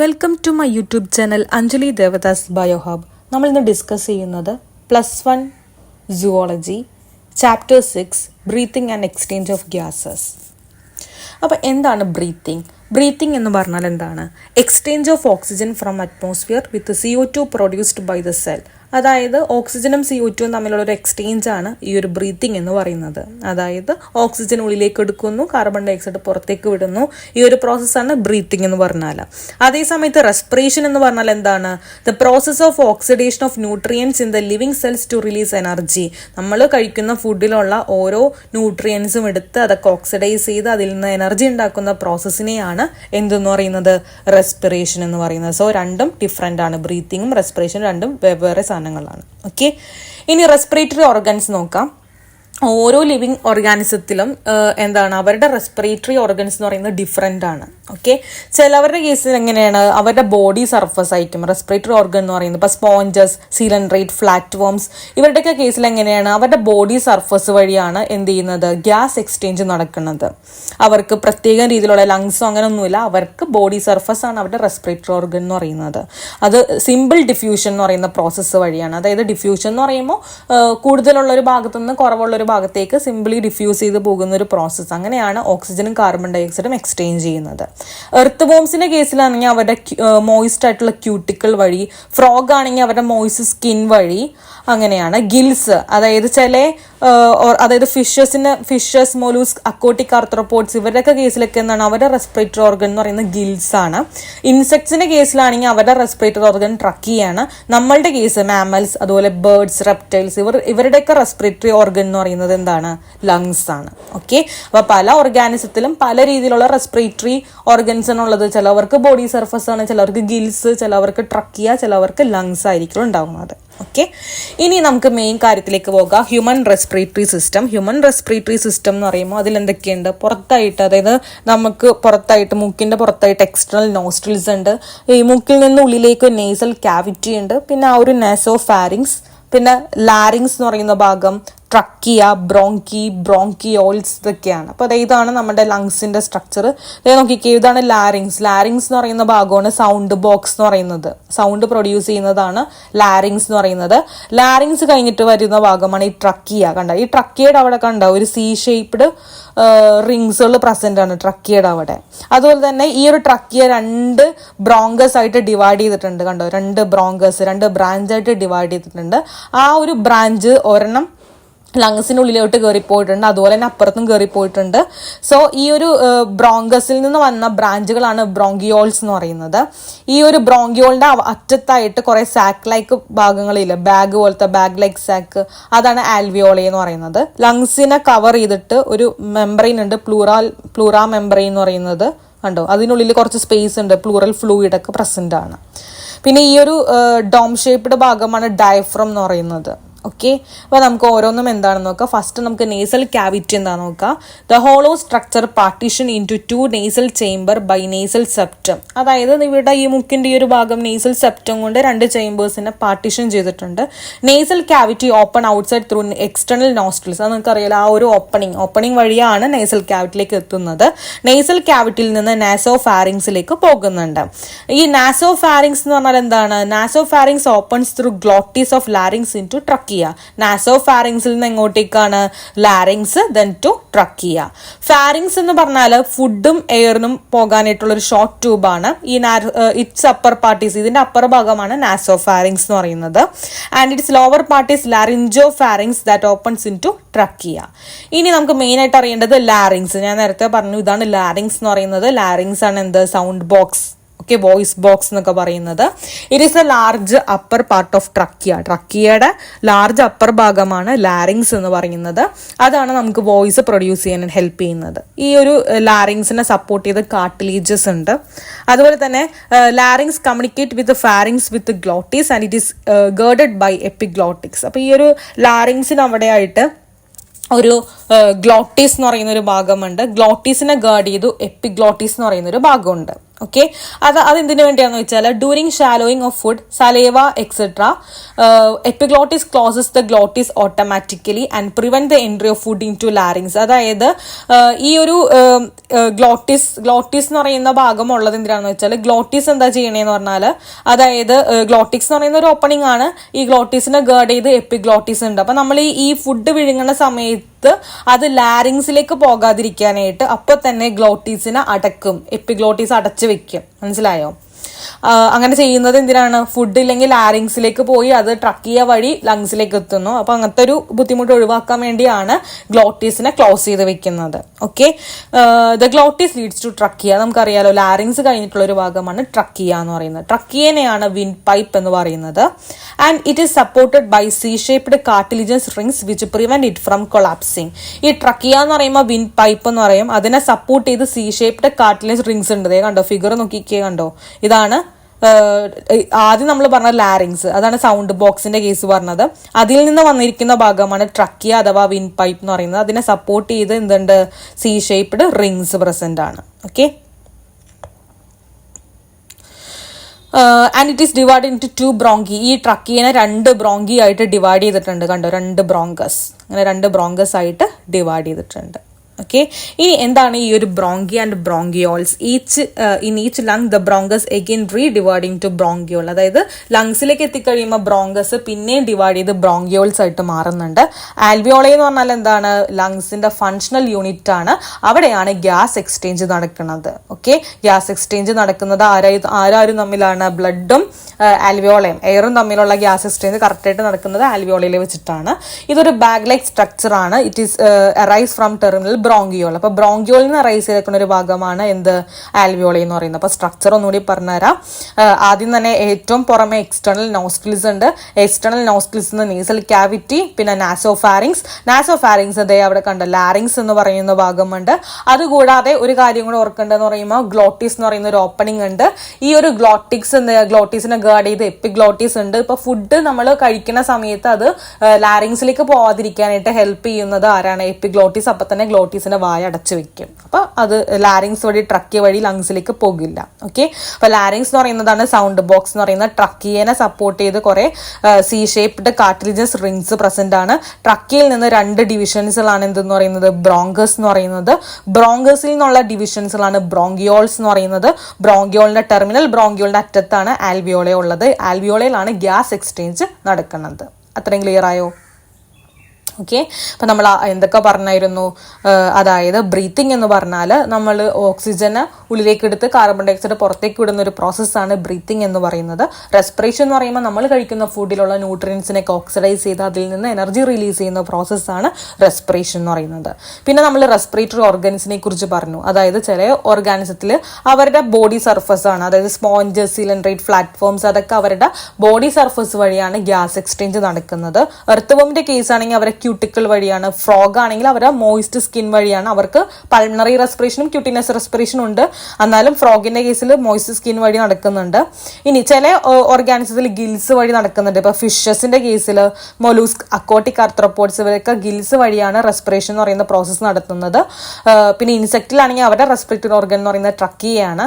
Welcome to my YouTube channel Anjali Devadas biohub. നമ്മൾ ഇന്ന് discuss ചെയ്യുന്നത് +1 zoology chapter 6 breathing and exchange of gases. അപ്പോൾ എന്താണ് ബ്രീത്തിങ്? ബ്രീത്തിങ് എന്ന് പറഞ്ഞാൽ എന്താണ്? Exchange of oxygen from atmosphere with CO2 produced by the cell. അതായത് ഓക്സിജനും CO2 തമ്മിലുള്ള ഒരു എക്സ്ചേഞ്ച് ആണ് ഈ ഒരു ബ്രീത്തിങ് എന്ന് പറയുന്നത്. അതായത് ഓക്സിജൻ ഉള്ളിലേക്ക് എടുക്കുന്നു, കാർബൺ ഡൈ ഓക്സൈഡ് പുറത്തേക്ക് വിടുന്നു. ഈ ഒരു പ്രോസസ്സാണ് ബ്രീത്തിങ് എന്ന് പറഞ്ഞാൽ. അതേസമയത്ത് റെസ്പിറേഷൻ എന്ന് പറഞ്ഞാൽ എന്താണ്? The process of oxidation of nutrients in the living cells to release energy. നമ്മൾ കഴിക്കുന്ന ഫുഡിലുള്ള ഓരോ ന്യൂട്രിയൻസും എടുത്ത് അതൊക്കെ ഓക്സിഡൈസ് ചെയ്ത് അതിൽ നിന്ന് എനർജി ഉണ്ടാക്കുന്ന പ്രോസസ്സിനെയാണ് എന്തെന്ന് പറയുന്നത്? റെസ്പിറേഷൻ എന്ന് പറയുന്നത്. സോ രണ്ടും ഡിഫറെൻ്റ് ആണ്. ബ്രീത്തിങ്ങും റെസ്പിറേഷനും രണ്ടും വെവ്വേറെ സാധനങ്ങളാണ്. ഓക്കെ, ഇനി റെസ്പിറേറ്ററി ഓർഗൻസ് നോക്കാം. ഓരോ ലിവിങ് ഓർഗാനിസത്തിലും എന്താണ് അവരുടെ റെസ്പിറേറ്ററി ഓർഗൻസ് എന്ന് പറയുന്നത് ഡിഫറെൻ്റ് ആണ്. ഓക്കെ, ചിലവരുടെ കേസിൽ എങ്ങനെയാണ്? അവരുടെ ബോഡി സർഫസ് ആയിരിക്കും റെസ്പിറേറ്ററി ഓർഗൻ എന്ന് പറയുന്നത്. ഇപ്പോൾ സ്പോഞ്ചസ്, സീലൻഡ്രേറ്റ്, ഫ്ലാറ്റ് വോംസ്, ഇവരുടെയൊക്കെ കേസിൽ എങ്ങനെയാണ്? അവരുടെ ബോഡി സർഫസ് വഴിയാണ് എന്ത് ചെയ്യുന്നത്? ഗ്യാസ് എക്സ്ചേഞ്ച് നടക്കുന്നത്. അവർക്ക് പ്രത്യേക രീതിയിലുള്ള ലങ്സോ അങ്ങനെയൊന്നുമില്ല. അവർക്ക് ബോഡി സർഫസ് ആണ് അവരുടെ റെസ്പിറേറ്ററി ഓർഗൻ എന്ന് പറയുന്നത്. അത് സിമ്പിൾ ഡിഫ്യൂഷൻ എന്ന് പറയുന്ന പ്രോസസ്സ് വഴിയാണ്. അതായത് ഡിഫ്യൂഷൻ എന്ന് പറയുമ്പോൾ കൂടുതലുള്ള ഒരു ഭാഗത്തു നിന്ന് കുറവുള്ള ഒരു ഭാഗത്തേക്ക് സിംപിളി ഡിഫ്യൂസ് ചെയ്ത് പോകുന്ന ഒരു പ്രോസസ്സ്. അങ്ങനെയാണ് ഓക്സിജനും കാർബൺ ഡൈ ഓക്സൈഡും എക്സ്ചേഞ്ച് ചെയ്യുന്നത്. എർത്ത് വോംസിന്റെ കേസിലാണെങ്കിൽ അവരുടെ മോയിസ്റ്റ് ആയിട്ടുള്ള ക്യൂട്ടിക്കിൾ വഴി, ഫ്രോഗ് ആണെങ്കിൽ അവരുടെ മോയിസ്റ്റ് സ്കിൻ വഴി. അങ്ങനെയാണ് ഗിൽസ്, അതായത് അതായത് ഫിഷസ്, മൊലൂസ്ക്, അക്കോട്ടിക് ആർത്രോപോഡ്സ്, ഇവരുടെയൊക്കെ കേസിലൊക്കെ എന്താണ് അവരുടെ റെസ്പിറേറ്ററി ഓർഗൻ എന്ന് പറയുന്നത് ഗിൽസ് ആണ്. ഇൻസെക്ട്സിന്റെ കേസിലാണെങ്കിൽ അവരുടെ റെസ്പിറേറ്ററി ഓർഗൻ ട്രക്കിയാണ്. നമ്മളുടെ കേസ് മാമൽസ്, അതുപോലെ ബേർഡ്സ്, റെപ്റ്റൈൽസ്, ഇവരുടെയൊക്കെ റെസ്പിറേറ്ററി ഓർഗൻ എന്ന് പറയുന്നത് എന്താണ്? ലങ്സ് ആണ്. ഓക്കെ, അപ്പൊ പല ഓർഗാനിസത്തിലും പല രീതിയിലുള്ള റെസ്പിറേറ്ററി ഓർഗൻസ് ആണുള്ളത്. ചിലവർക്ക് ബോഡി സർഫസ് ആണ്, ചിലവർക്ക് ഗിൽസ്, ചിലവർക്ക് ട്രക്കിയ, ചിലവർക്ക് ലങ്സ് ആയിരിക്കും ഉണ്ടാകുന്നത്. ഓക്കെ, ഇനി നമുക്ക് മെയിൻ കാര്യത്തിലേക്ക് പോകാം. Human respiratory system. Human respiratory system എന്ന് പറയുമ്പോൾ അതിൽ എന്തൊക്കെയുണ്ട്? പുറത്തായിട്ട്, അതായത് നമുക്ക് പുറത്തായിട്ട്, മൂക്കിന്റെ പുറത്തായിട്ട് എക്സ്റ്റേണൽ നോസ്ട്രിൽസ് ഉണ്ട്. ഈ മൂക്കിൽ നിന്ന് ഉള്ളിലേക്ക് നേസൽ ക്യാവിറ്റി ഉണ്ട്. പിന്നെ ആ ഒരു നാസോ ഫാരിങ്സ്, പിന്നെ ലാരിങ്സ് എന്ന് പറയുന്ന ഭാഗം, ട്രക്കിയ, ബ്രോങ്കി, ബ്രോങ്കിയോൾസ്, ഇതൊക്കെയാണ്. അപ്പോൾ ഇതാണ് നമ്മുടെ ലങ്സിന്റെ സ്ട്രക്ചർ. നോക്കിക്കേ, ഇതാണ് ലാരിങ്സ്. ലാരിങ്സ് എന്ന് പറയുന്ന ഭാഗമാണ് സൗണ്ട് ബോക്സ് എന്ന് പറയുന്നത്. സൗണ്ട് പ്രൊഡ്യൂസ് ചെയ്യുന്നതാണ് ലാരിങ്സ് എന്ന് പറയുന്നത്. ലാരിങ്സ് കഴിഞ്ഞിട്ട് വരുന്ന ഭാഗമാണ് ഈ ട്രക്കിയ. കണ്ട, ഈ ട്രക്കിയയുടെ അവിടെ കണ്ട ഒരു C ഷേപ്ഡ് റിങ്സുകൾ പ്രസന്റ് ആണ് ട്രക്കിയയുടെ അവിടെ. അതുപോലെ തന്നെ ഈ ഒരു ട്രക്കിയ 2 ബ്രോങ്കസ് ആയിട്ട് ഡിവൈഡ് ചെയ്തിട്ടുണ്ട്. കണ്ടോ, 2 ബ്രോങ്കസ്, 2 ബ്രാഞ്ച് ആയിട്ട് ഡിവൈഡ് ചെയ്തിട്ടുണ്ട്. ആ ഒരു ബ്രാഞ്ച് ഒരെണ്ണം ലങ്സിനുള്ളിലോട്ട് കയറിപ്പോയിട്ടുണ്ട്, അതുപോലെ തന്നെ അപ്പുറത്തും കയറിപ്പോയിട്ടുണ്ട്. സോ ഈ ഒരു ബ്രോങ്കസിൽ നിന്ന് വന്ന ബ്രാഞ്ചുകളാണ് ബ്രോങ്കിയോൾസ് എന്ന് പറയുന്നത്. ഈ ഒരു ബ്രോങ്കിയോളിന്റെ അറ്റത്തായിട്ട് കുറെ സാക്ക് ലൈക്ക് ഭാഗങ്ങളില്ല, ബാഗ് പോലത്തെ ബാഗ് ലൈക്ക് സാക്ക്, അതാണ് ആൽവിയോളി എന്ന് പറയുന്നത്. ലങ്സിനെ കവർ ചെയ്തിട്ട് ഒരു മെംബ്രെയിൻ ഉണ്ട്, പ്ലൂറാ മെംബ്രെയിൻ എന്ന് പറയുന്നത്. കണ്ടോ, അതിനുള്ളിൽ കുറച്ച് സ്പേസ് ഉണ്ട്, പ്ലൂറൽ ഫ്ലൂയിഡ് ഒക്കെ പ്രസന്റ് ആണ്. പിന്നെ ഈ ഒരു ഡോം ഷേപ്ഡ് ഭാഗമാണ് ഡയഫ്രം എന്ന് പറയുന്നത്. ഓക്കെ, അപ്പോൾ നമുക്ക് ഓരോന്നും എന്താണെന്ന് നോക്കാം. ഫസ്റ്റ് നമുക്ക് നേസൽ ക്യാവിറ്റി എന്താണെന്ന് നോക്കാം. The hollow structure partition into 2 nasal chamber by nasal septum. അതായത് ഇവിടെ ഈ മുക്കിന്റെ ഈ ഒരു ഭാഗം നേസൽ സെപ്റ്റം കൊണ്ട് 2 ചേംബേഴ്സിനെ പാർട്ടീഷൻ ചെയ്തിട്ടുണ്ട്. Nasal cavity open outside through external nostrils. അത് നിങ്ങൾക്കറിയാലോ, ആ ഒരു ഓപ്പണിംഗ് വഴിയാണ് നേസൽ ക്യാവിറ്റിയിലേക്ക് എത്തുന്നത്. നേസൽ ക്യാവിറ്റിയിൽ നിന്ന് നാസോ ഫാരിങ്സിലേക്ക് പോകുന്നുണ്ട്. ഈ നാസോ ഫാരിങ്സ് എന്ന് പറഞ്ഞാൽ എന്താണ്? Naso pharynx opens through glottis of larynx into trachea. Naso ഫാരിങ്സിൽ നിന്ന് എങ്ങോട്ടേക്കാണ്? Larynx, then to trachea. Pharynx എന്ന് പറഞ്ഞാൽ ഫുഡും എയറിനും പോകാനായിട്ടുള്ള ഒരു ഷോർട്ട് ട്യൂബാണ്. ഈ ഇറ്റ്സ് അപ്പർ പാർട്ടീസ്, ഇതിന്റെ അപ്പർ ഭാഗമാണ് നാസോ ഫാരിങ്സ് എന്ന് പറയുന്നത്. And its lower part is laryngo pharynx that opens into trachea. ഇനി നമുക്ക് മെയിൻ ആയിട്ട് അറിയേണ്ടത് ലാരിങ്സ്. ഞാൻ നേരത്തെ പറഞ്ഞു, ഇതാണ് ലാരിങ്സ് എന്ന് പറയുന്നത്. ലാരിങ്സ് ആണ് എന്ത്? Sound box, okay, voice box എന്നൊക്കെ പറയുന്നത്. It is a large upper part of trachea. ട്രക്കിയയുടെ ലാർജ് അപ്പർ ഭാഗമാണ് ലാരിങ്സ് എന്ന് പറയുന്നത്. അതാണ് നമുക്ക് വോയിസ് പ്രൊഡ്യൂസ് ചെയ്യാൻ ഹെൽപ്പ് ചെയ്യുന്നത്. ഈ ഒരു ലാരിങ്സിനെ സപ്പോർട്ട് ചെയ്ത് കാർട്ടിലേജസ് ഉണ്ട്. അതുപോലെ തന്നെ larynx communicate with pharynx with glottis and it is girded by epiglottis. അപ്പോൾ ഈ ഒരു ലാരിങ്സിന് അവിടെയായിട്ട് ഒരു ഗ്ലോട്ടീസ് എന്ന് പറയുന്ന ഒരു ഭാഗമുണ്ട്. ഗ്ലോട്ടീസിനെ ഗാർഡ് ചെയ്തു എപ്പിഗ്ലോട്ടീസ് എന്ന് പറയുന്ന ഒരു ഭാഗമുണ്ട്. ഓക്കെ, അത് എന്തിനു വേണ്ടിയാണെന്ന് വെച്ചാൽ during swallowing of food saliva etcetera epiglottis closes the glottis automatically and prevent the entry of food into larynx. അതായത് ഈ ഒരു ഗ്ലോട്ടിസ് എന്ന് പറയുന്ന ഭാഗം ഉള്ളത് എന്തിനാണെന്ന് വെച്ചാൽ ഗ്ലോട്ടിസ് എന്താ ചെയ്യണേന്ന് പറഞ്ഞാൽ, അതായത് ഗ്ലോട്ടിക്സ് എന്ന് പറയുന്ന ഒരു ഓപ്പണിംഗ് ആണ്. ഈ ഗ്ലോട്ടിസിനെ ഗേർഡ് ചെയ്ത് എപ്പിഗ്ലോട്ടിസ് ഉണ്ട്. അപ്പൊ നമ്മൾ ഈ ഫുഡ് വിഴുങ്ങുന്ന സമയത്ത് അത് ലാരിങ്സിലേക്ക് പോകാതിരിക്കാനായിട്ട് അപ്പൊ തന്നെ ഗ്ലോട്ടീസിനെ അടക്കും, എപ്പിഗ്ലോട്ടീസ് അടച്ചു വെക്കും. മനസ്സിലായോ? അങ്ങനെ ചെയ്യുന്നത് എന്തിനാണ്? ഫുഡ് ഇല്ലെങ്കിൽ ലാരിങ്സിലേക്ക് പോയി അത് ട്രക്കിയ വഴി ലങ്സിലേക്ക് എത്തുന്നു. അപ്പൊ അങ്ങനത്തെ ഒരു ബുദ്ധിമുട്ട് ഒഴിവാക്കാൻ വേണ്ടിയാണ് ഗ്ലോട്ടീസിനെ ക്ലോസ് ചെയ്ത് വെക്കുന്നത്. Okay, the glottis leads to trachea. നമുക്കറിയാലോ ലാരിങ്സ് കഴിഞ്ഞിട്ടുള്ള ഒരു ഭാഗമാണ് ട്രക്കിയ എന്ന് പറയുന്നത്. ട്രക്കിയനെയാണ് വിൻഡ് പൈപ്പ് എന്ന് പറയുന്നത്. And it is supported by C shaped cartilaginous rings which prevent it from collapsing. ഈ ട്രക്കിയ എന്ന് പറയുമ്പോൾ വിൻഡ് പൈപ്പ് എന്ന് പറയും. അതിനെ സപ്പോർട്ട് ചെയ്ത് സി ഷേപ്ഡ് കാർട്ടിലിജസ് റിങ്സ് ഉണ്ട്. കണ്ടോ, ഫിഗർ നോക്കിക്കേ, കണ്ടോ, ഇതാണ് ആദ്യം നമ്മൾ പറഞ്ഞ ലാരിങ്സ്, അതാണ് സൗണ്ട് ബോക്സിന്റെ കേസ് പറഞ്ഞത്. അതിൽ നിന്ന് വന്നിരിക്കുന്ന ഭാഗമാണ് ട്രക്കിയ അഥവാ വിൻഡ് പൈപ്പ് എന്ന് പറയുന്നത്. അതിനെ സപ്പോർട്ട് ചെയ്ത് എന്തുണ്ട്? സി ഷേപ്ഡ് റിങ്സ് പ്രസന്റ് ആണ്. Okay, and it is divide into 2 bronchi. ഈ ട്രക്കിയനെ 2 ബ്രോങ്കി ആയിട്ട് ഡിവൈഡ് ചെയ്തിട്ടുണ്ട്. കണ്ടോ, 2 ബ്രോങ്കസ്, അങ്ങനെ 2 ബ്രോങ്കസ് ആയിട്ട് ഡിവൈഡ് ചെയ്തിട്ടുണ്ട്. ഓക്കെ, ഇനി എന്താണ് ഈ ഒരു bronchi and bronchioles? In each lung the bronchus again redividing to bronchiole. അതായത് ലങ്സിലേക്ക് എത്തിക്കഴിയുമ്പോൾ ബ്രോങ്കസ് പിന്നെയും ഡിവൈഡ് ചെയ്ത് ബ്രോങ്കിയോൾസ് ആയിട്ട് മാറുന്നുണ്ട്. ആൽവിയോളെ എന്ന് പറഞ്ഞാൽ എന്താണ്? ലങ്സിന്റെ ഫങ്ഷണൽ യൂണിറ്റ് ആണ്. അവിടെയാണ് ഗ്യാസ് എക്സ്ചേഞ്ച് നടക്കുന്നത്. ഓക്കെ, ഗ്യാസ് എക്സ്ചേഞ്ച് നടക്കുന്നത് ആരാരും തമ്മിലാണ്? ബ്ലഡും ആൽവിയോളയും എയറും തമ്മിലുള്ള ഗ്യാസ് എക്സ്ചേഞ്ച് കറക്റ്റായിട്ട് നടക്കുന്നത് ആൽവിയോളയിൽ വെച്ചിട്ടാണ്. ഇതൊരു ബാഗ് ലൈക്ക് സ്ട്രക്ചർ ആണ്. It is arise from terminal bronchiole. അപ്പൊ ബ്രോങ്കിയോളിൽ നിന്ന് റൈസ് ചെയ്തേക്കുന്ന ഒരു ഭാഗമാണ് എന്ത്? ആൽവിയോളി എന്ന് പറയുന്നത്. അപ്പൊ സ്ട്രക്ചർ ഒന്നുകൂടി പറഞ്ഞുതരാം. ആദ്യം തന്നെ ഏറ്റവും പുറമെ എക്സ്റ്റേണൽ നോസ്ട്രിൽസ് ഉണ്ട്. എക്സ്റ്റേണൽ നോസ്ട്രിൽസ് നേസൽ ക്യാവിറ്റി, പിന്നെ നാസോഫാരിങ്സ് അതേ അവിടെ കണ്ട ലാരിങ്സ് എന്ന് പറയുന്ന ഭാഗമുണ്ട്. അതുകൂടാതെ ഒരു കാര്യം കൂടെ ഓർക്കേണ്ടതെന്ന് പറയുമ്പോൾ ഗ്ലോട്ടിസ് എന്ന് പറയുന്ന ഒരു ഓപ്പണിംഗ് ഉണ്ട്. ഈ ഒരു ഗ്ലോട്ടീസിനെ ഗാർഡ് ചെയ്ത് എപ്പിഗ്ലോട്ടീസ് ഉണ്ട്. ഇപ്പൊ ഫുഡ് നമ്മൾ കഴിക്കുന്ന സമയത്ത് അത് ലാരിങ്സിലേക്ക് പോവാതിരിക്കാനായിട്ട് ഹെൽപ്പ് ചെയ്യുന്നത് ആരാണ്? എപ്പിഗ്ലോട്ടീസ്. അപ്പൊ തന്നെ ഗ്ലോട്ടീസിന്റെ വായ അടച്ചു വെക്കും. അപ്പൊ അത് ലാരിങ്സ് വഴി ട്രക്കിയ വഴി ലങ്സിലേക്ക് പോകില്ല. ഓക്കെ, അപ്പൊ ലാരിങ്സ് എന്ന് പറയുന്നതാണ് സൗണ്ട് ബോക്സ് എന്ന് പറയുന്നത്. ട്രക്കിയനെ സപ്പോർട്ട് ചെയ്ത് കുറെ C shaped cartilaginous rings present ആണ്. ട്രക്കിയിൽ നിന്ന് 2 ഡിവിഷൻസുകളാണ് എന്തെന്ന് പറയുന്നത്? ബ്രോങ്കസ് എന്ന് പറയുന്നത്. ബ്രോങ്കസിൽ നിന്നുള്ള ഡിവിഷൻസുകളാണ് ബ്രോങ്കിയോൾസ് എന്ന് പറയുന്നത്. ബ്രോങ്കിയോളിന്റെ ടെർമിനൽ ബ്രോങ്കിയോളിന്റെ അറ്റത്താണ് ആൽവിയോളെ ഉള്ളത്. ആൽവിയോളയിലാണ് ഗ്യാസ് എക്സ്ചേഞ്ച് നടക്കുന്നത്. അത്രയും ക്ലിയർ ആയോ? ഓക്കെ, അപ്പൊ നമ്മൾ എന്തൊക്കെ പറഞ്ഞായിരുന്നു? അതായത് ബ്രീത്തിങ് എന്ന് പറഞ്ഞാൽ നമ്മൾ ഓക്സിജന് ഉള്ളിലേക്ക് എടുത്ത് കാർബൺ ഡൈ ഓക്സൈഡ് പുറത്തേക്ക് വിടുന്ന ഒരു പ്രോസസ്സാണ് ബ്രീത്തിങ് എന്ന് പറയുന്നത്. റെസ്പിറേഷൻ എന്ന് പറയുമ്പോൾ നമ്മൾ കഴിക്കുന്ന ഫുഡിലുള്ള ന്യൂട്രിയൻസിനൊക്കെ ഓക്സിഡൈസ് ചെയ്ത് അതിൽ നിന്ന് എനർജി റിലീസ് ചെയ്യുന്ന പ്രോസസ്സാണ് റെസ്പിറേഷൻ എന്ന് പറയുന്നത്. പിന്നെ നമ്മൾ റെസ്പിറേറ്ററി ഓർഗൻസിനെ കുറിച്ച് പറഞ്ഞു. അതായത് ചില ഓർഗാനിസത്തിൽ അവരുടെ ബോഡി സർഫസ് ആണ്, അതായത് സ്പോഞ്ചസ്, സിലിണ്ടറേറ്റ് പ്ലാറ്റ്ഫോംസ്, അതൊക്കെ അവരുടെ ബോഡി സർഫസ് വഴിയാണ് ഗ്യാസ് എക്സ്ചേഞ്ച് നടക്കുന്നത്. എർത്ത് വർമിന്റെ കേസ് ആണെങ്കിൽ അവരെ ക്യൂട്ടിക്കിൾ വഴിയാണ്. ഫ്രോഗ് ആണെങ്കിൽ അവരുടെ മോയിസ്റ്റ് സ്കിൻ വഴിയാണ്. അവർക്ക് പൾമണറി റെസ്പിറേഷനും ക്യൂട്ടിനസ് റെസ്പിറേഷനും ഉണ്ട്. എന്നാലും ഫ്രോഗിന്റെ കേസിൽ മോയിസ്റ്റ് സ്കിൻ വഴി നടക്കുന്നുണ്ട്. ഇനി ചില ഓർഗാനിസത്തിൽ ഗിൽസ് വഴി നടക്കുന്നുണ്ട്. ഇപ്പൊ ഫിഷസിന്റെ കേസിൽ മൊലൂസ്ക്, അക്വാട്ടിക് ആർത്രോപോഡ്സ് ഇവരൊക്കെ ഗിൽസ് വഴിയാണ് റെസ്പിറേഷൻ എന്ന് പറയുന്ന പ്രോസസ്സ് നടത്തുന്നത്. പിന്നെ ഇൻസെക്റ്റിലാണെങ്കിൽ അവരുടെ റെസ്പിറേറ്ററി ഓർഗൻ എന്ന് പറയുന്നത് ട്രക്കിയാണ്.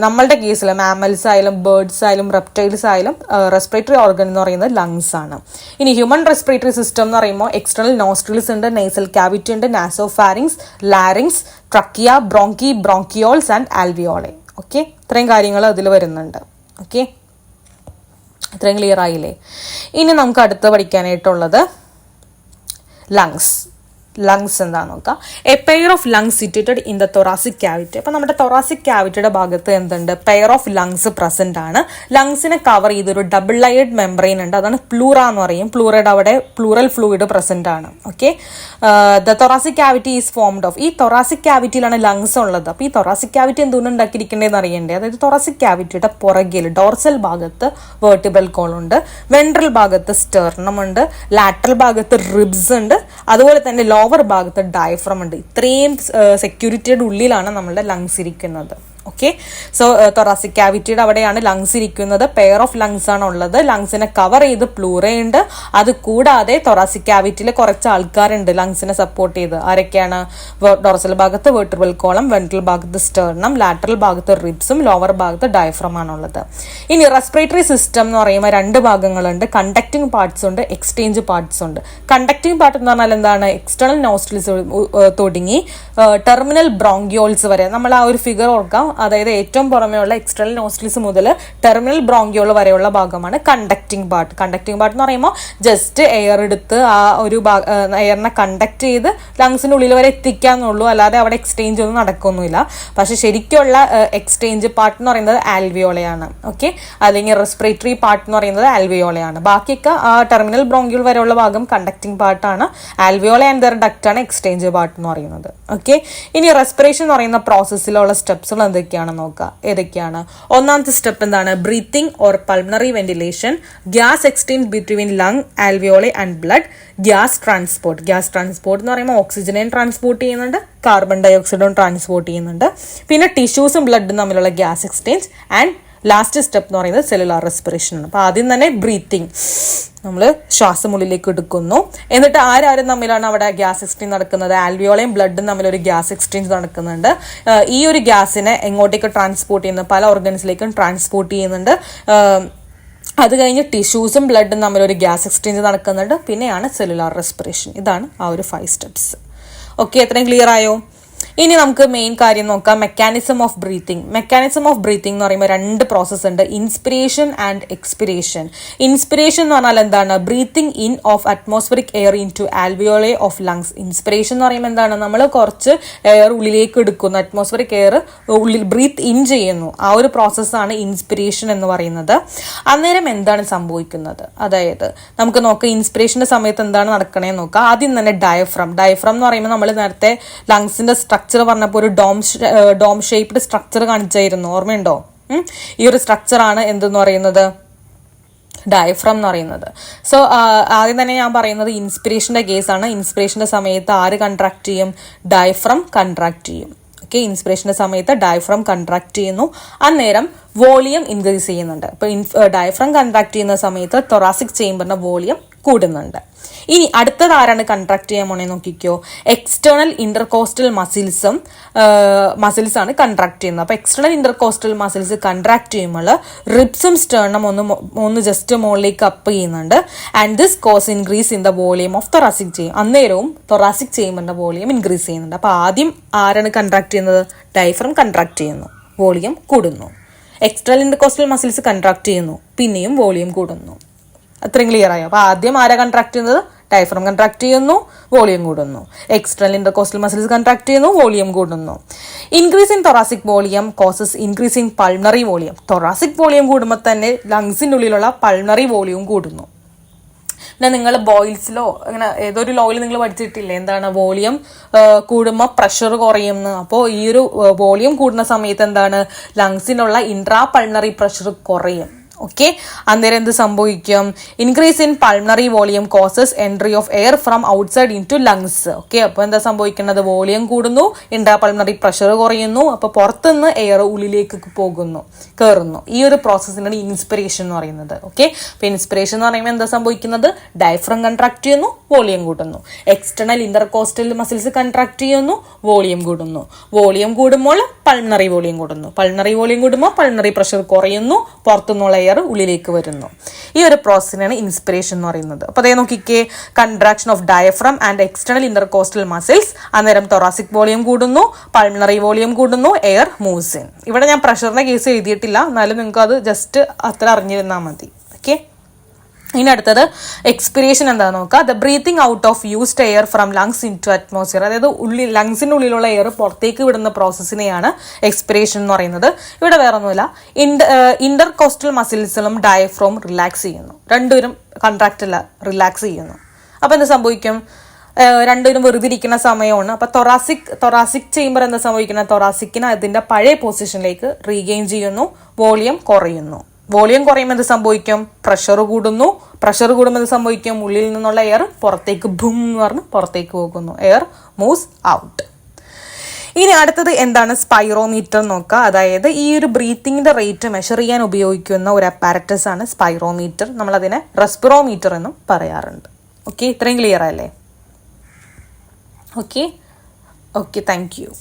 നമ്മളുടെ കേസിൽ മാമൽസ് ആയാലും ബേർഡ്സ് ആയാലും റെപ്റ്റൈൽസ് ആയാലും റെസ്പിറേറ്ററി ഓർഗൻ എന്ന് പറയുന്നത് ലങ്സ് ആണ്. ഇനി ഹ്യൂമൻ റെസ്പിറേറ്ററി സിസ്റ്റം എന്ന് പറയുമ്പോൾ എക്സ്റ്റേണൽ നോസ്ട്രിൽസ് ഉണ്ട്, നേസൽ ക്യാവിറ്റി ഉണ്ട്, nasopharynx, larynx, trachea, bronchi, bronchioles and alveoli. Okay, ഇത്രയും കാര്യങ്ങൾ അതിൽ വരുന്നുണ്ട്. ഓക്കെ, ഇത്രയും ക്ലിയർ ആയില്ലേ? ഇനി നമുക്ക് അടുത്ത് പഠിക്കാനായിട്ടുള്ളത് ലങ്സ്. ലങ്സ് എന്താണെന്ന് നോക്കാം. A pair of lungs situated in the thoracic cavity. അപ്പൊ നമ്മുടെ തൊറാസിക് ക്യാവിറ്റിയുടെ ഭാഗത്ത് എന്തുണ്ട്? പെയർ ഓഫ് ലങ്സ് പ്രസന്റ് ആണ്. ലങ്സിനെ കവർ ചെയ്തൊരു ഡബിൾ ലയേർഡ് മെംബ്രെയിൻ ഉണ്ട്. അതാണ് പ്ലൂറ എന്ന് പറയും. പ്ലൂറയുടെ അവിടെ പ്ലൂറൽ ഫ്ലൂയിഡ് പ്രസന്റ് ആണ്. Okay, the thoracic cavity is formed of. ഈ തൊറാസിക് ക്യാവിറ്റിയിലാണ് ലങ്സ് ഉള്ളത്. അപ്പൊ ഈ തൊറാസിക് ക്യാവിറ്റി എന്തുകൊണ്ട് ഉണ്ടാക്കിയിരിക്കേണ്ടതെന്ന് അറിയണ്ടേ? അതായത് തൊറാസിക് ക്യാവിറ്റിയുടെ പുറകിൽ ഡോർസൽ ഭാഗത്ത് വെർട്ടിബ്രൽ കോളം ഉണ്ട്, വെൻട്രൽ ഭാഗത്ത് സ്റ്റെർണം ഉണ്ട്, ലാറ്ററൽ ഭാഗത്ത് റിബ്സ് ഉണ്ട്, അതുപോലെ തന്നെ ലോവർ ഭാഗത്ത് ഡയഫ്രം ഉണ്ട്. ഇത്രയും സെക്യൂരിറ്റിയുടെ ഉള്ളിലാണ് നമ്മളുടെ ലങ്സ് ഇരിക്കുന്നത്. ഓക്കെ. സോ തൊറാസിക് ക്യാവിറ്റിയുടെ അവിടെയാണ് ലങ്സ് ഇരിക്കുന്നത്. പെയർ ഓഫ് ലങ്സ് ആണ് ഉള്ളത്. ലങ്സിനെ കവർ ചെയ്ത് പ്ലൂറേ ഉണ്ട്. അത് കൂടാതെ തൊറാസിക് ക്യാവിറ്റിയിൽ കുറച്ച് ആൾക്കാരുണ്ട് ലങ്സിനെ സപ്പോർട്ട് ചെയ്ത്. ആരൊക്കെയാണ്? ഡോർസൽ ഭാഗത്ത് വെർട്ടിബ്രൽ കോളം, വെൻട്രൽ ഭാഗത്ത് സ്റ്റേർണം, ലാറ്ററൽ ഭാഗത്ത് റിബ്സും, ലോവർ ഭാഗത്ത് ഡയഫ്രം ആണുള്ളത്. ഇനി റെസ്പിറേറ്ററി സിസ്റ്റം എന്ന് പറയുമ്പോൾ 2 ഭാഗങ്ങളുണ്ട്. കണ്ടക്ടിങ് പാർട്സ് ഉണ്ട്, എക്സ്ചേഞ്ച് പാർട്സ് ഉണ്ട്. കണ്ടക്ടിങ് പാർട്ട് എന്ന് പറഞ്ഞാൽ എന്താണ്? എക്സ്റ്റേണൽ നോസ്ട്രിൽസ് തുടങ്ങി ടെർമിനൽ ബ്രോങ്കിയോൾസ് വരെ. നമ്മൾ ആ ഒരു ഫിഗർ ഓർക്കാം. അതായത് ഏറ്റവും പുറമെയുള്ള എക്സ്റ്റേണൽ നോസ്ട്രിൽസ് മുതൽ ടെർമിനൽ ബ്രോങ്കിയോൾ വരെയുള്ള ഭാഗമാണ് കണ്ടക്ടിങ് പാർട്ട്. കണ്ടക്ടിങ് പാർട്ട് എന്ന് പറയുമ്പോൾ ജസ്റ്റ് എയർ എടുത്ത് ആ ഒരു എയറിനെ കണ്ടക്ട് ചെയ്ത് ലങ്സിന്റെ ഉള്ളിൽ വരെ എത്തിക്കാന്നുള്ളൂ, അല്ലാതെ അവിടെ എക്സ്ചേഞ്ച് ഒന്നും നടക്കൊന്നുമില്ല. പക്ഷെ ശരിക്കുള്ള എക്സ്ചേഞ്ച് പാർട്ട് എന്ന് പറയുന്നത് ആൽവിയോളയാണ്. ഓക്കെ, അല്ലെങ്കിൽ റെസ്പിറേറ്ററി പാർട്ട് എന്ന് പറയുന്നത് ആൽവിയോളയാണ്. ബാക്കിയൊക്കെ ആ ടെർമിനൽ ബ്രോങ്കിയോൾ വരെയുള്ള ഭാഗം കണ്ടക്ടിങ് പാർട്ടാണ്. ആൽവിയോള ആൻഡ് ദർ ഡക്റ്റ് ആണ് എക്സ്ചേഞ്ച് പാർട്ട് എന്ന് പറയുന്നത്. ഓക്കെ, ഇനി റെസ്പിറേഷൻ എന്ന് പറയുന്ന പ്രോസസ്സിലുള്ള സ്റ്റെപ്സുകൾ എന്തൊക്കെയാണെന്ന് നോക്കാം. ഏതൊക്കെയാണ്? ഒന്നാമത്തെ സ്റ്റെപ്പ് എന്താണ്? Breathing or pulmonary ventilation, gas exchange between lung, alveoli and blood, gas transport. Gas transport എന്ന് പറയുമ്പോൾ ഓക്സിജനെയും ട്രാൻസ്പോർട്ട് ചെയ്യുന്നുണ്ട്, കാർബൺ ഡൈ ഓക്സൈഡും ട്രാൻസ്പോർട്ട് ചെയ്യുന്നുണ്ട്. പിന്നെ ടിഷ്യൂസും ബ്ലഡും തമ്മിലുള്ള gas exchange. And last step എന്ന് പറയുന്നത് സെല്ലുലാർ റെസ്പിറേഷൻ ആണ്. അപ്പോൾ ആദ്യം തന്നെ ബ്രീത്തിങ്, നമ്മൾ ശ്വാസം ഉള്ളിലേക്ക് എടുക്കുന്നു. എന്നിട്ട് ആരും തമ്മിലാണ് അവിടെ ഗ്യാസ് എക്സ്ചേഞ്ച് നടക്കുന്നത്? ആൽവിയോളയും ബ്ലഡും തമ്മിലൊരു ഗ്യാസ് എക്സ്ചേഞ്ച് നടക്കുന്നുണ്ട്. ഈ ഒരു ഗ്യാസിനെ എങ്ങോട്ടേക്ക് ട്രാൻസ്പോർട്ട് ചെയ്യുന്നത്? പല ഓർഗൻസിലേക്കും ട്രാൻസ്പോർട്ട് ചെയ്യുന്നുണ്ട്. അത് കഴിഞ്ഞ് ടിഷ്യൂസും ബ്ലഡും തമ്മിലൊരു ഗ്യാസ് എക്സ്ചേഞ്ച് നടക്കുന്നുണ്ട്. പിന്നെയാണ് സെല്ലുലാർ റെസ്പിറേഷൻ. ഇതാണ് ആ ഒരു 5 സ്റ്റെപ്സ്. ഓക്കെ, എത്രയും ക്ലിയർ ആയോ? ഇനി നമുക്ക് മെയിൻ കാര്യം നോക്കാം, mechanism of breathing. Mechanism of breathing എന്ന് പറയുമ്പോൾ 2 പ്രോസസ് ഉണ്ട്, ഇൻസ്പിരേഷൻ ആൻഡ് എക്സ്പിരേഷൻ. ഇൻസ്പിരേഷൻ എന്ന് പറഞ്ഞാൽ എന്താണ്? Breathing in of atmospheric air into alveoli of lungs. Inspiration എന്ന് പറയുമ്പോൾ എന്താണ്? നമ്മൾ കുറച്ച് എയർ ഉള്ളിലേക്ക് എടുക്കുന്നു, അറ്റ്മോസ്ഫിയറിക് എയർ ഉള്ളിൽ ബ്രീത്ത് ഇൻ ചെയ്യുന്നു. ആ ഒരു പ്രോസസ്സാണ് ഇൻസ്പിരേഷൻ എന്ന് പറയുന്നത്. അന്നേരം എന്താണ് സംഭവിക്കുന്നത്? അതായത് നമുക്ക് നോക്കാം ഇൻസ്പിരേഷന്റെ സമയത്ത് എന്താണ് നടക്കണേന്ന് നോക്കാം. ആദ്യം തന്നെ ഡയഫ്രം. ഡയഫ്രം എന്ന് പറയുമ്പോൾ നമ്മൾ നേരത്തെ ലങ്സിന്റെ സ്ട്രക്ചർ പറഞ്ഞപ്പോൾ ഒരു ഡോം ഷേപ്ഡ് സ്ട്രക്ചർ കാണിച്ചായിരുന്നു, ഓർമ്മയുണ്ടോ? ഈ ഒരു സ്ട്രക്ചറാണ് എന്തെന്ന് പറയുന്നത്? ഡയഫ്രം എന്ന് പറയുന്നത്. സോ ആദ്യം തന്നെ ഞാൻ പറയുന്നത് ഇൻസ്പിരേഷന്റെ കേസാണ്. ഇൻസ്പിരേഷന്റെ സമയത്ത് ആര് കൺട്രാക്ട് ചെയ്യും? ഡയഫ്രം കൺട്രാക്ട് ചെയ്യും. ഓക്കെ, ഇൻസ്പിരേഷന്റെ സമയത്ത് ഡയഫ്രം കൺട്രാക്ട് ചെയ്യുന്നു. അന്നേരം വോളിയം ഇൻക്രീസ് ചെയ്യുന്നുണ്ട്. ഇപ്പൊ ഡയഫ്രം കൺട്രാക്ട് ചെയ്യുന്ന സമയത്ത് തൊറാസിക് ചേംബറിന്റെ വോളിയം കൂടുന്നുണ്ട്. ഇനി അടുത്തത് ആരാണ് കൺട്രാക്ട് ചെയ്യാൻ പോണേ നോക്കിക്കോ? എക്സ്റ്റേണൽ ഇന്റർകോസ്റ്റൽ മസിൽസ് ആണ് കൺട്രാക്ട് ചെയ്യുന്നത്. അപ്പൊ എക്സ്റ്റേണൽ ഇന്റർകോസ്റ്റൽ മസിൽസ് കൺട്രാക്ട് ചെയ്യുമ്പോൾ റിബ്സും സ്റ്റേർണം ഒന്ന് ജസ്റ്റ് മുകളിലേക്ക് അപ്പ് ചെയ്യുന്നുണ്ട്. And this cause increase in the volume of thoracic chamber. അന്നേരവും തൊറാസിക് ചേംബറിന്റെ വോളിയം ഇൻക്രീസ് ചെയ്യുന്നുണ്ട്. അപ്പൊ ആദ്യം ആരാണ് കൺട്രാക്ട് ചെയ്യുന്നത്? ഡയഫ്രം കൺട്രാക്ട് ചെയ്യുന്നു, വോളിയം കൂടുന്നു. എക്സ്റ്റേണൽ ഇന്റർകോസ്റ്റൽ മസിൽസ് കൺട്രാക്ട് ചെയ്യുന്നു, പിന്നെയും വോളിയം കൂടുന്നു. അത്രയും ക്ലിയർ ആയോ? അപ്പൊ ആദ്യം ആരാ കൺട്രാക്ട് ചെയ്യുന്നത്? ഡയഫ്രം കൺട്രാക്ട് ചെയ്യുന്നു, വോളിയം കൂടുന്നു. എക്സ്റ്റേണൽ ഇന്റർകോസ്റ്റൽ മസിൽസ് കൺട്രാക്ട് ചെയ്യുന്നു, വോളിയം കൂടുന്നു. Increase in thoracic volume causes increase in pulmonary volume. Thoracic volume കൂടുമ്പോൾ തന്നെ ലങ്സിന്റെ ഉള്ളിലുള്ള പൾമണറി വോളിയം കൂടുന്നു. പിന്നെ നിങ്ങൾ ബോയിൽസിലോ അങ്ങനെ ഏതൊരു ലോയിൽ നിങ്ങൾ പഠിച്ചിട്ടില്ലേ എന്താണ്? വോളിയം കൂടുമ്പോൾ പ്രഷർ കുറയുമെന്ന്. അപ്പോൾ ഈ ഒരു വോളിയം കൂടുന്ന സമയത്ത് എന്താണ്? ലങ്സിനുള്ള ഇൻട്രാ പൾമണറി പ്രഷർ കുറയും. ഓക്കെ, അന്നേരം എന്ത് സംഭവിക്കും? Increase in pulmonary volume causes entry of air from outside into lungs. Okay, അപ്പോൾ എന്താ സംഭവിക്കുന്നത്? വോളിയം കൂടുന്നു, ഇൻട്രാ പൾമണറി പ്രഷർ കുറയുന്നു. അപ്പോൾ പുറത്തുനിന്ന് എയർ ഉള്ളിലേക്ക് കയറുന്നു. ഈ ഒരു പ്രോസസ്സിനാണ് ഇൻസ്പിരേഷൻ എന്ന് പറയുന്നത്. ഓക്കെ, അപ്പോൾ ഇൻസ്പിരേഷൻ എന്ന് പറയുമ്പോൾ എന്താ സംഭവിക്കുന്നത്? ഡയഫ്രം കൺട്രാക്ട് ചെയ്യുന്നു, വോളിയം കൂട്ടുന്നു. എക്സ്റ്റേണൽ ഇന്റർകോസ്റ്റൽ മസിൽസ് കൺട്രാക്ട് ചെയ്യുന്നു, വോളിയം കൂടുന്നു. വോളിയം കൂടുമ്പോൾ പൾമണറി വോളിയം കൂടുന്നു. പൾമണറി വോളിയം കൂടുമ്പോൾ പൾമണറി പ്രഷർ കുറയുന്നു, പുറത്തുനിന്നുള്ള എയർ ഉള്ളിലേക്ക് വരുന്നു. ഈ ഒരു പ്രോസസ്സിനാണ് ഇൻസ്പിരേഷൻ എന്ന് പറയുന്നത്. അപ്പോൾ അതേ നോക്കിക്കേ, contraction of diaphragm and external intercostal muscles. അന്നേരം തൊറാസിക് വോളിയം കൂടുന്നു, പൾമണറി വോളിയം കൂടുന്നു, എയർ മൂവ്സ് ഇൻ. ഇവിടെ ഞാൻ പ്രഷറിന്റെ കേസ് എഴുതിയിട്ടില്ല, എന്നാലും നിങ്ങൾക്ക് അത് ജസ്റ്റ് അത്ര അറിഞ്ഞിരുന്നാൽ മതി. ഓക്കെ, ഇനി അടുത്തത് എക്സ്പിരേഷൻ എന്താണെന്ന് നോക്കുക. The breathing out of used air from lungs into atmosphere. അതായത് ലങ്സിന്റെ ഉള്ളിലുള്ള എയർ പുറത്തേക്ക് വിടുന്ന പ്രോസസ്സിനെയാണ് എക്സ്പിരേഷൻ എന്ന് പറയുന്നത്. ഇവിടെ വേറെ ഒന്നുമില്ല, ഇന്റർകോസ്റ്റൽ മസിൽസിലും ഡയഫ്രോം റിലാക്സ് ചെയ്യുന്നു. രണ്ടുപേരും കൺട്രാക്ട് അല്ല, റിലാക്സ് ചെയ്യുന്നു. അപ്പൊ എന്ത് സംഭവിക്കും? രണ്ടുപേരും വെറുതെ ഇരിക്കുന്ന സമയമാണ്. അപ്പൊ തൊറാസിക് ചേംബർ എന്താ സംഭവിക്കുന്നത്? തൊറാസിക്കിന് അതിന്റെ പഴയ പൊസിഷനിലേക്ക് റീഗെയിൻ ചെയ്യുന്നു, വോളിയം കുറയുന്നു. വോളിയം കുറയുമ്പോൾ എന്ത് സംഭവിക്കും? പ്രഷർ കൂടുന്നു. പ്രഷർ കൂടുമ്പോൾ എന്ത് സംഭവിക്കും? ഉള്ളിൽ നിന്നുള്ള എയർ പുറത്തേക്ക് ബും എന്ന് പറഞ്ഞ് പുറത്തേക്ക് പോകുന്നു. Air moves out. ഇനി അടുത്തത് എന്താണ് സ്പൈറോമീറ്റർ നോക്കുക. അതായത് ഈ ഒരു ബ്രീത്തിങ്ങിന്റെ റേറ്റ് മെഷർ ചെയ്യാൻ ഉപയോഗിക്കുന്ന ഒരു അപ്പാരറ്റസ് ആണ് സ്പൈറോമീറ്റർ. നമ്മളതിനെ റെസ്പിറോമീറ്റർ എന്നും പറയാറുണ്ട്. ഓക്കെ, ഇത്രയും ക്ലിയർ അല്ലേ? Okay, thank you.